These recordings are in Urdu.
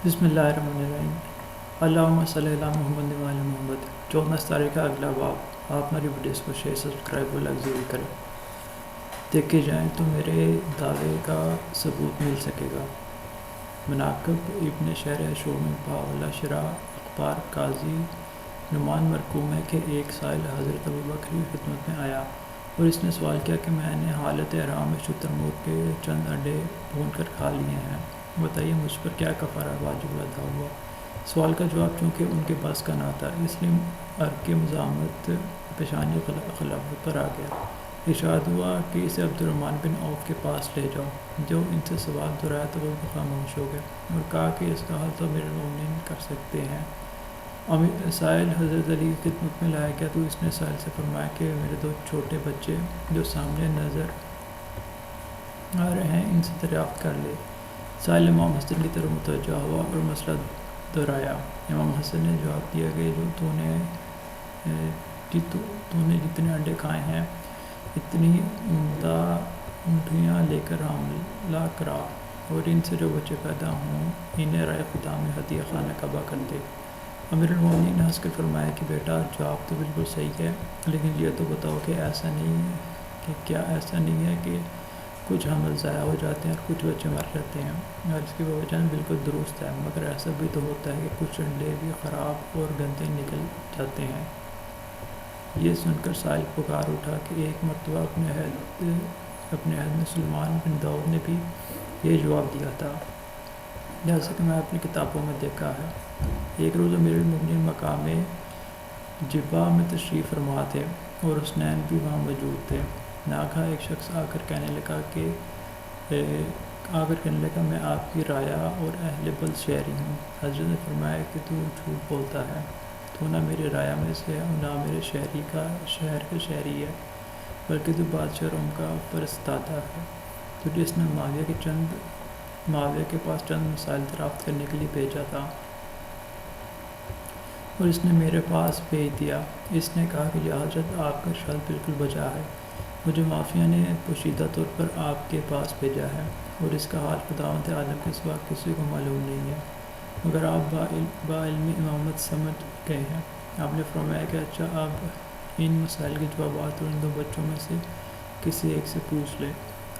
بسم اللہ الرحمن الرحیم اللہم صلی اللہ محمد و علی محمد 14 تاریخ کا اگلا باب آپ ہماری ویڈیوز کو شیئر سبسکرائب و لائک ضرور کریں دیکھے جائیں تو میرے دعوے کا ثبوت مل سکے گا۔ مناقب ابن شہر شوم باولا شرح اخبار قاضی نعمان مرقوم ہے کہ ایک سائل حضرت ابوبکر کی خدمت میں آیا اور اس نے سوال کیا کہ میں نے حالت احرام میں شتر مرغ کے چند انڈے بھون کر کھا لیے ہیں، بتائیے مجھ پر کیا کفارہ واجب ادا ہوا۔ سوال کا جواب چونکہ ان کے بس کا نہ تھا اس لیے عرق مزاحمت پیشانی خلافت پر آ گیا۔ ارشاد ہوا کہ اسے عبد الرحمن بن عوف کے پاس لے جاؤ۔ جو ان سے سوال دہرایا تو وہ خاموش ہو گئے اور کہا کہ اس کا حل تو امیر المومنین کر سکتے ہیں۔ سائل حضرت علی کی خدمت میں لایا گیا تو اس نے سائل سے فرمایا کہ میرے دو چھوٹے بچے جو سامنے نظر آ رہے ہیں ان سے دریافت کر لے۔ سائل امام حسن کی طرف متوجہ ہوا اور مسئلہ دہرایا۔ امام حسن نے جواب دیا کہ جو تو نے جتنے انڈے کھائے ہیں اتنی عمدہ اونٹنیاں لے کر حملہ کرا اور ان سے جو بچے پیدا ہوں انہیں رائے خدا میں ہدیہ خانہ کعبہ کر دے۔ امیر المومنین نے ہنس کر فرمایا کہ بیٹا جواب تو بالکل صحیح ہے، لیکن یہ تو بتاؤ کہ کیا ایسا نہیں ہے کہ کچھ حمل ضائع ہو جاتے ہیں اور کچھ بچے مر جاتے ہیں؟ اور اس کی وجہ بالکل درست ہے، مگر ایسا بھی تو ہوتا ہے کہ کچھ انڈے بھی خراب اور گندے نکل جاتے ہیں۔ یہ سن کر سائل پکار اٹھا کہ ایک مرتبہ اپنے عہد میں سلیمان بن داؤد نے بھی یہ جواب دیا تھا، جیسا کہ میں اپنی کتابوں میں دیکھا ہے۔ ایک روز امیر المومنین مقام جبہ میں تشریف فرما تھے اور حسنین بھی وہاں موجود تھے۔ ناگہاں ایک شخص آ کر کہنے لگا میں آپ کی رایا اور اہل بلد شہری ہوں۔ حضرت نے فرمایا کہ تو جھوٹ بولتا ہے، تو نہ میری رایا میں سے ہے اور نہ میرے شہر کا شہری ہے، بلکہ تو بادشاہ روم کا فرستادہ ہے، تو جس نے معاویہ کے پاس چند مسائل دریافت کرنے کے لیے بھیجا تھا اور اس نے میرے پاس بھیج دیا۔ اس نے کہا کہ یا حضرت آپ کا ارشاد بالکل بجا ہے، مجھے مافیا نے پوشیدہ طور پر آپ کے پاس بھیجا ہے اور اس کا حال خداوند عالم کے سوا کسی کو معلوم نہیں ہے، مگر آپ بعلم امامت سمجھ گئے ہیں۔ آپ نے فرمایا کہ اچھا اب ان مسائل کے جوابات اور ان دو بچوں میں سے کسی ایک سے پوچھ لے،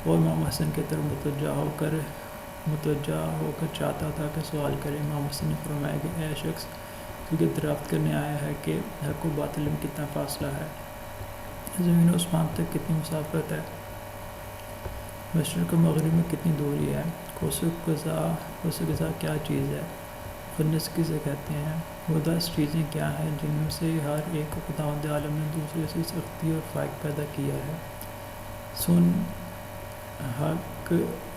اور امام حسن کی طرف متوجہ ہو کر چاہتا تھا کہ سوال کرے۔ امام حسن نے فرمایا کہ اے شخص تو یہ دریافت کرنے آیا ہے کہ حق و باطل میں کتنا فاصلہ ہے، زمین و آسمان تک کتنی مسافت ہے، مشرق و مغرب میں کتنی دوری ہے، قوس قزح کیا چیز ہے، خنس کسے کہتے ہیں، وہ 10 چیزیں کیا ہیں جن میں سے ہر ایک کو خداوند عالم نے دوسرے سے سختی اور فائق پیدا کیا ہے۔ سن حق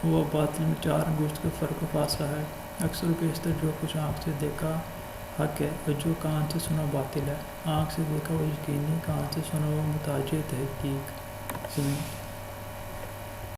و باطل میں 4 انگشت کا فرق و فاصلہ ہے، اکثر و بیشتر جو کچھ آنکھ سے دیکھا حق ہے اور جو کان سے سنا باطل ہے۔ آنکھ سے دیکھا وہ یقینی، کان سے سنا وہ متعجب تحقیق۔